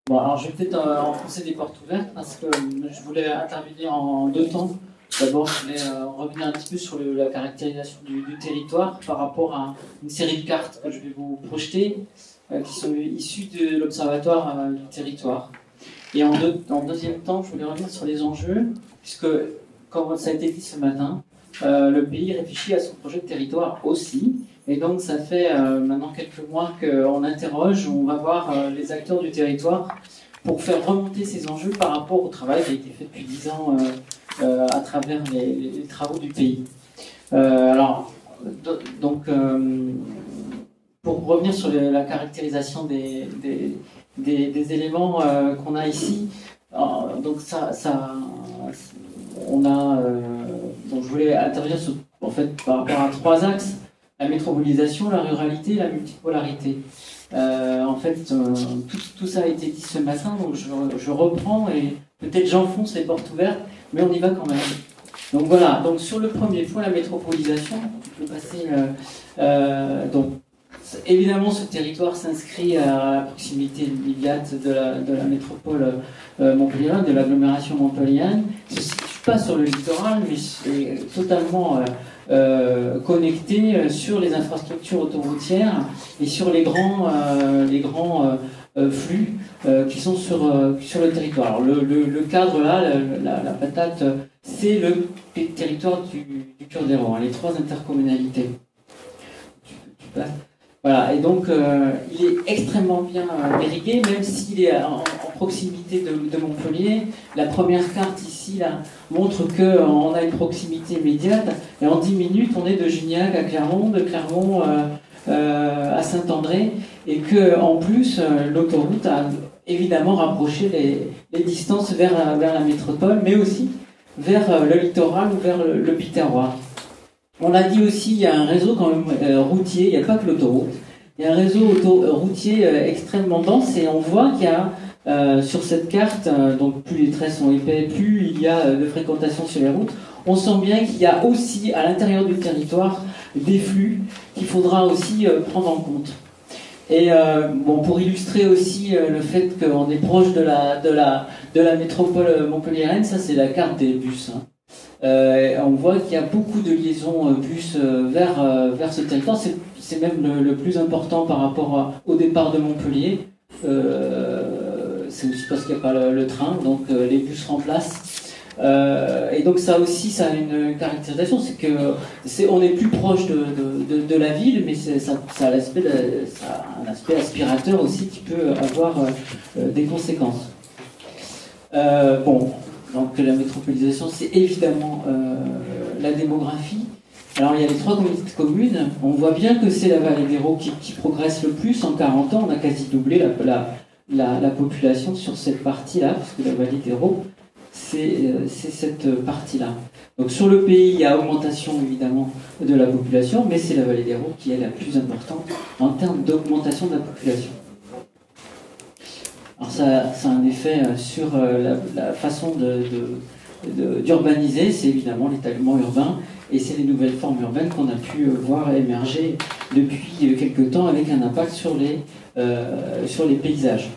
Bon, alors je vais peut-être enfoncer des portes ouvertes parce que je voulais intervenir en deux temps. D'abord, je voulais revenir un petit peu sur la caractérisation du territoire par rapport à une série de cartes que je vais vous projeter, qui sont issues de l'Observatoire du territoire. Et en deuxième temps, je voulais revenir sur les enjeux, puisque, comme ça a été dit ce matin, le pays réfléchit à son projet de territoire aussi. Et donc, ça fait maintenant quelques mois qu'on interroge, on va voir les acteurs du territoire pour faire remonter ces enjeux par rapport au travail qui a été fait depuis 10 ans à travers les travaux du pays. Pour revenir sur la caractérisation des éléments qu'on a ici, donc je voulais intervenir en fait, par rapport à trois axes: la métropolisation, la ruralité et la multipolarité. En fait, tout ça a été dit ce matin, donc je reprends et peut-être j'enfonce les portes ouvertes, mais on y va quand même. Donc voilà, donc sur le premier point, la métropolisation, je peux passer. Donc, évidemment, ce territoire s'inscrit à la proximité immédiate de la métropole montpelliéraine, de l'agglomération montpelliéraine. Il ne se situe pas sur le littoral, mais c'est totalement connecté sur les infrastructures autoroutières et sur les grands flux qui sont sur le territoire. Alors, le cadre là, la patate, c'est le territoire du Cœur d'Hérault, les trois intercommunalités. Voilà, et donc il est extrêmement bien irrigué, même s'il est en proximité de Montpellier. La première carte ici là, montre qu'on a une proximité immédiate, et en 10 minutes on est de Gignac à Clermont, de Clermont à Saint-André, et qu'en plus l'autoroute a évidemment rapproché les distances vers la métropole, mais aussi vers le littoral ou vers le Biterrois. On l'a dit aussi, il y a un réseau quand même routier, il n'y a pas que l'autoroute. Il y a un réseau routier extrêmement dense, et on voit qu'il y a sur cette carte, donc plus les traits sont épais, plus il y a de fréquentation sur les routes. On sent bien qu'il y a aussi à l'intérieur du territoire des flux qu'il faudra aussi prendre en compte. Et pour illustrer aussi le fait qu'on est proche de la métropole montpelliéraine, ça c'est la carte des bus. On voit qu'il y a beaucoup de liaisons bus vers ce territoire. C'est même le plus important par rapport au départ de Montpellier. C'est aussi parce qu'il n'y a pas le train, donc les bus remplacent. Et donc ça aussi, ça a une caractérisation, c'est qu'on est plus proche de la ville, mais ça a un aspect aspirateur aussi qui peut avoir des conséquences. Donc la métropolisation, c'est évidemment la démographie. Alors il y a les trois communautés de communes. On voit bien que c'est la vallée d'Hérault qui progresse le plus. En 40 ans, on a quasi doublé la population sur cette partie-là, parce que la vallée d'Hérault, c'est cette partie-là. Donc sur le pays, il y a augmentation évidemment de la population, mais c'est la vallée d'Hérault qui est la plus importante en termes d'augmentation de la population. Alors ça a un effet sur la façon d'urbaniser, c'est évidemment l'étalement urbain, et c'est les nouvelles formes urbaines qu'on a pu voir émerger depuis quelques temps avec un impact sur les paysages.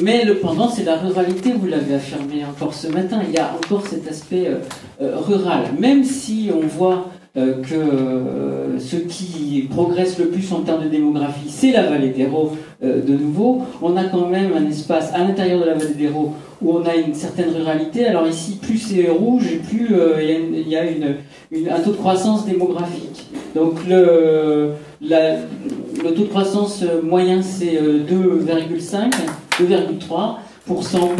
Mais le pendant, c'est la ruralité, vous l'avez affirmé encore ce matin, il y a encore cet aspect rural, même si on voit que ce qui progresse le plus en termes de démographie, c'est la vallée d'Hérault de nouveau. On a quand même un espace à l'intérieur de la vallée d'Hérault où on a une certaine ruralité. Alors ici, plus c'est rouge, et plus il y a un taux de croissance démographique. Donc le taux de croissance moyen, c'est 2,5, 2,3%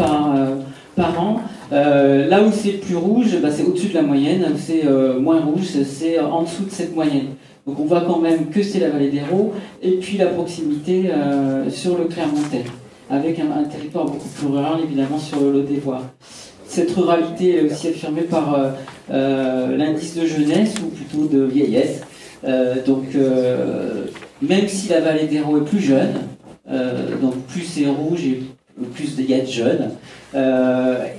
par an. Là où c'est plus rouge, c'est au-dessus de la moyenne. Là où c'est moins rouge, c'est en dessous de cette moyenne. Donc on voit quand même que c'est la vallée d'Hérault, et puis la proximité sur le Clermontais, avec un territoire beaucoup plus rural évidemment sur le Lot-et-Voire. Cette ruralité est aussi affirmée par l'indice de jeunesse, ou plutôt de vieillesse. Même si la vallée d'Hérault est plus jeune, donc plus c'est rouge et plus il y a de jeunes,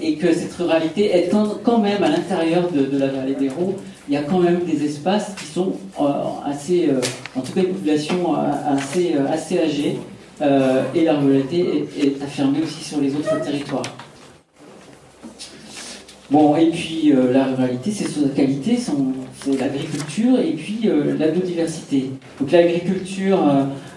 et que cette ruralité est quand même à l'intérieur de la vallée d'Hérault, il y a quand même des espaces qui sont assez, en tout cas une population assez âgée, et la ruralité est affirmée aussi sur les autres territoires. Bon, et puis la ruralité, c'est sa qualité, c'est l'agriculture et puis la biodiversité. Donc l'agriculture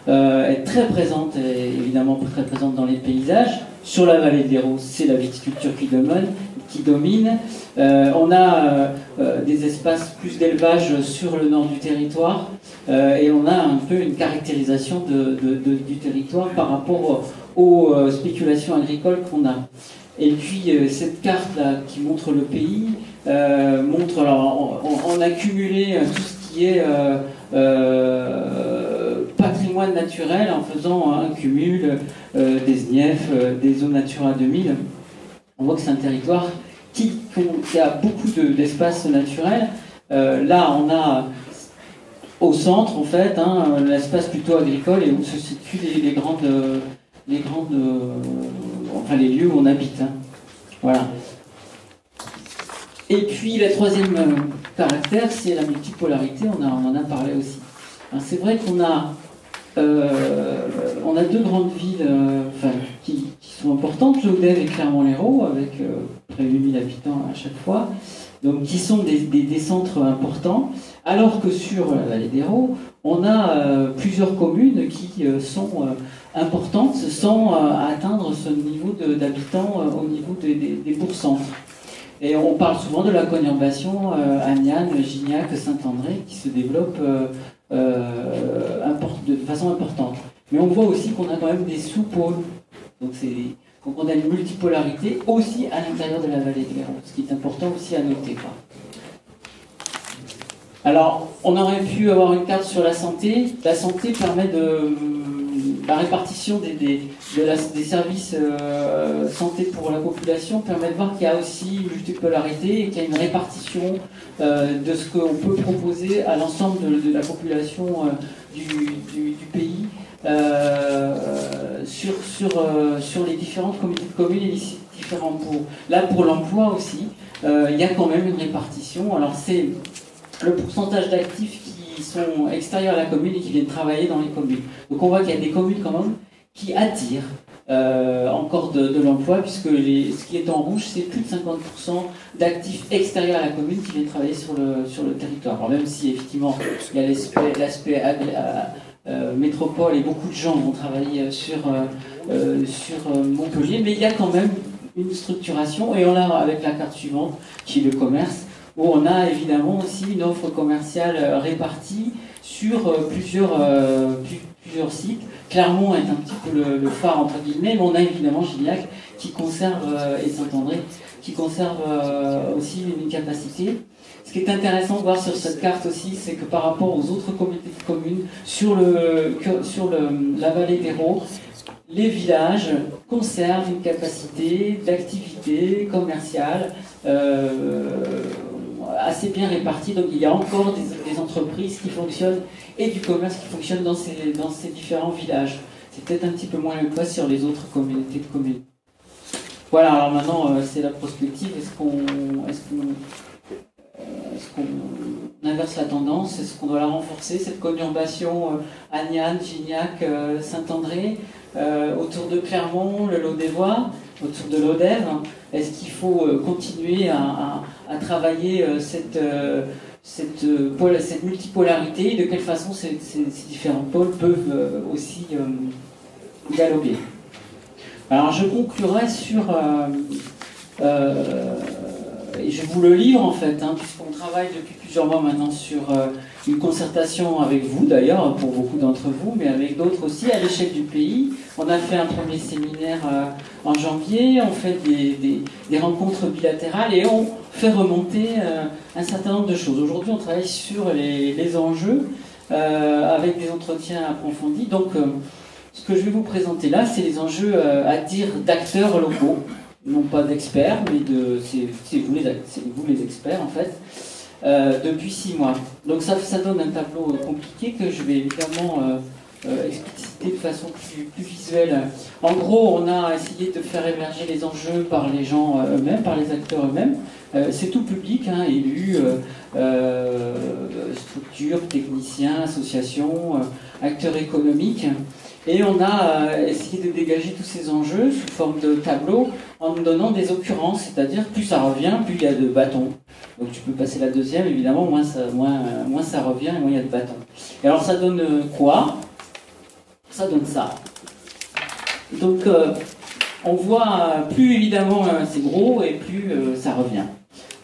est très présente, et évidemment très présente dans les paysages. Sur la vallée de l'Hérault, c'est la viticulture qui domine. On a des espaces plus d'élevage sur le nord du territoire et on a un peu une caractérisation du territoire par rapport aux spéculations agricoles qu'on a. Et puis cette carte-là qui montre le pays, montre, alors on a cumulé tout ce qui est patrimoine naturel en faisant un cumul des SNIEF, des zones Natura 2000. On voit que c'est un territoire qui a beaucoup d'espaces naturels. Là, on a au centre, en fait, l'espace plutôt agricole et où se situent enfin les lieux où on habite. Voilà. Et puis, le troisième caractère, c'est la multipolarité. On en a parlé aussi. C'est vrai qu'on a deux grandes villes qui sont importantes, Lodève et Clermont-Lérault, avec près de 8000 habitants à chaque fois, donc qui sont des centres importants, alors que sur la vallée d'Hérault, on a plusieurs communes qui sont importantes sans atteindre ce niveau d'habitants au niveau des bourgs-centres. Et on parle souvent de la conurbation Agnanes, Gignac, Saint-André qui se développe de façon importante. Mais on voit aussi qu'on a quand même des sous-pôles. Donc on a une multipolarité aussi à l'intérieur de la vallée de l'Hérault, ce qui est important aussi à noter. Alors, on aurait pu avoir une carte sur la santé. La santé permet la répartition des services santé pour la population permet de voir qu'il y a aussi une multipolarité et qu'il y a une répartition de ce qu'on peut proposer à l'ensemble de la population du pays sur les différentes communautés de communes et les différents bourgs. Là, pour l'emploi aussi, il y a quand même une répartition. Alors, c'est le pourcentage d'actifs qui sont extérieurs à la commune et qui viennent travailler dans les communes. Donc on voit qu'il y a des communes quand même qui attirent encore de l'emploi, puisque ce qui est en rouge, c'est plus de 50% d'actifs extérieurs à la commune qui viennent travailler sur le territoire. Alors même si effectivement il y a l'aspect métropole et beaucoup de gens vont travailler sur Montpellier, mais il y a quand même une structuration, et on l'a avec la carte suivante, qui est le commerce, où on a évidemment aussi une offre commerciale répartie sur plusieurs sites. Clermont est un petit peu le phare entre guillemets, mais on a évidemment Gignac qui conserve, et Saint-André qui conserve aussi une capacité. Ce qui est intéressant de voir sur cette carte aussi, c'est que par rapport aux autres communautés de communes, sur la vallée d'Hérault, les villages conservent une capacité d'activité commerciale assez bien répartie. Donc il y a encore des entreprises qui fonctionnent et du commerce qui fonctionne dans ces différents villages. C'est peut-être un petit peu moins le cas sur les autres communautés de communes. Voilà, alors maintenant c'est la prospective. Est-ce qu'on inverse la tendance? Est-ce qu'on doit la renforcer, cette conurbation Agnanes, Gignac, Saint-André, autour de Clermont, le Lodévois, autour de Lodève? Est-ce qu'il faut continuer à travailler cette multipolarité? De quelle façon ces différents pôles peuvent aussi dialoguer? Alors je conclurai sur... et je vous le livre en fait, puisqu'on travaille depuis plusieurs mois maintenant sur une concertation avec vous d'ailleurs, pour beaucoup d'entre vous, mais avec d'autres aussi à l'échelle du pays. On a fait un premier séminaire en janvier, on fait des rencontres bilatérales et on fait remonter un certain nombre de choses. Aujourd'hui on travaille sur les enjeux avec des entretiens approfondis. Donc ce que je vais vous présenter là, c'est les enjeux à dire d'acteurs locaux. Non pas d'experts, mais c'est vous les experts en fait, depuis 6 mois. Donc ça donne un tableau compliqué que je vais évidemment expliciter de façon plus visuelle. En gros, on a essayé de faire émerger les enjeux par les gens eux-mêmes, par les acteurs eux-mêmes. C'est tout public, élus, structures, techniciens, associations, acteurs économiques. Et on a essayé de dégager tous ces enjeux sous forme de tableau en donnant des occurrences, c'est-à-dire plus ça revient, plus il y a de bâtons. Donc tu peux passer la deuxième, évidemment, moins ça revient et moins il y a de bâtons. Et alors ça donne quoi? Ça donne ça. Donc on voit plus évidemment c'est gros et plus ça revient.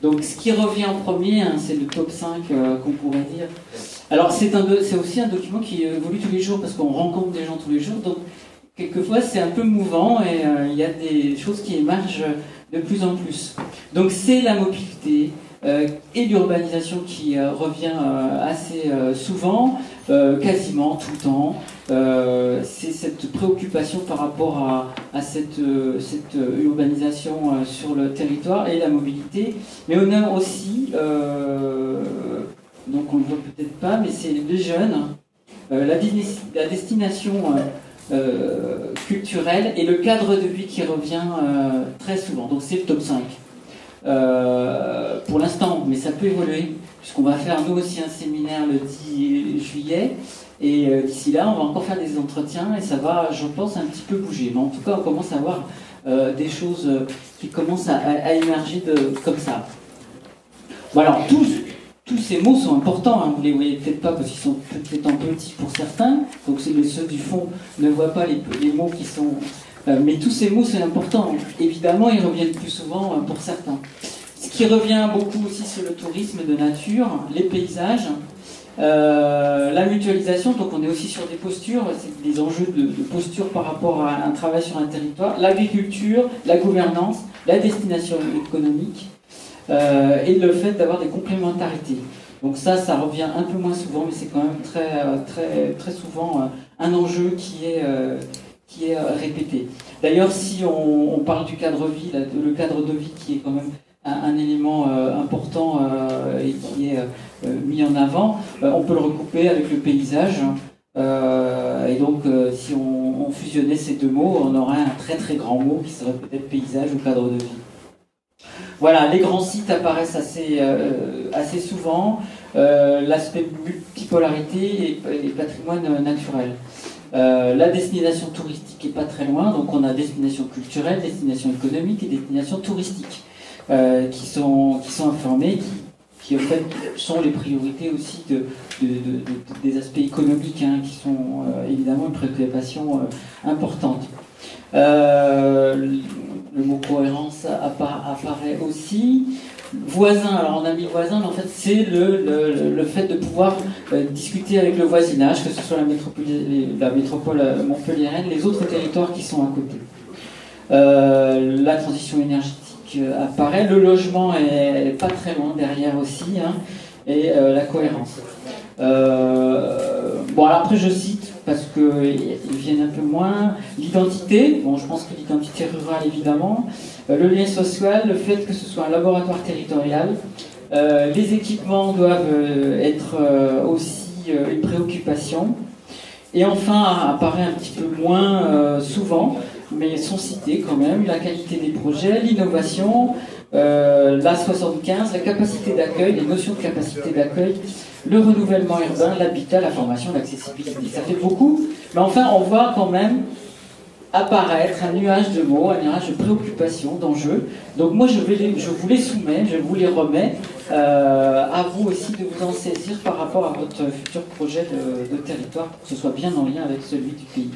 Donc ce qui revient en premier, hein, c'est le top 5 qu'on pourrait dire. Alors c'est aussi un document qui évolue tous les jours parce qu'on rencontre des gens tous les jours. Donc quelquefois c'est un peu mouvant et il y a des choses qui émergent de plus en plus. Donc c'est la mobilité et l'urbanisation qui revient assez souvent, quasiment tout le temps. C'est cette préoccupation par rapport à cette urbanisation sur le territoire et la mobilité. Mais on a aussi, donc on ne le voit peut-être pas, mais c'est les jeunes, la destination culturelle et le cadre de vie qui revient très souvent. Donc c'est le top 5. Pour l'instant, mais ça peut évoluer, puisqu'on va faire nous aussi un séminaire le 10 juillet. Et d'ici là, on va encore faire des entretiens et ça va, je pense, un petit peu bouger. Mais en tout cas, on commence à voir des choses qui commencent à émerger comme ça. Bon, alors, tous ces mots sont importants, hein, vous les voyez peut-être pas parce qu'ils sont peut-être en petit pour certains, donc ceux du fond ne voient pas les mots qui sont... mais tous ces mots sont importants. Évidemment, ils reviennent plus souvent pour certains. Ce qui revient beaucoup aussi, c'est le tourisme de nature, les paysages, la mutualisation, donc on est aussi sur des postures, c'est des enjeux de posture par rapport à un travail sur un territoire, l'agriculture, la gouvernance, la destination économique, et le fait d'avoir des complémentarités. Donc ça revient un peu moins souvent, mais c'est quand même très souvent un enjeu qui est répété. D'ailleurs, si on parle du cadre vie, le cadre de vie qui est quand même un élément important et qui est mis en avant, on peut le recouper avec le paysage. Et donc, si on fusionnait ces deux mots, on aurait un très grand mot qui serait peut-être paysage ou cadre de vie. Voilà, les grands sites apparaissent assez souvent, l'aspect multipolarité et patrimoine naturel. La destination touristique est pas très loin, donc on a destination culturelle, destination économique et destination touristique qui sont informées, qui en fait sont les priorités aussi des aspects économiques, hein, qui sont évidemment une préoccupation importante. Le mot cohérence apparaît aussi. Voisin, alors on a mis voisin, mais en fait c'est le fait de pouvoir discuter avec le voisinage, que ce soit la métropole montpelliéraine, les autres territoires qui sont à côté. La transition énergétique apparaît, le logement est pas très loin derrière aussi, hein, et la cohérence. Bon, alors après je cite parce qu'ils viennent un peu moins. L'identité, bon, je pense que l'identité rurale évidemment, le lien social, le fait que ce soit un laboratoire territorial, les équipements doivent être aussi une préoccupation. Et enfin, apparaît un petit peu moins souvent, mais sont cités quand même, la qualité des projets, l'innovation, la 75, la capacité d'accueil, les notions de capacité d'accueil, le renouvellement urbain, l'habitat, la formation, l'accessibilité. Ça fait beaucoup, mais enfin on voit quand même apparaître un nuage de mots, un nuage de préoccupations, d'enjeux. Donc moi je vous les soumets, je vous les remets, à vous aussi de vous en saisir par rapport à votre futur projet de territoire, pour que ce soit bien en lien avec celui du pays.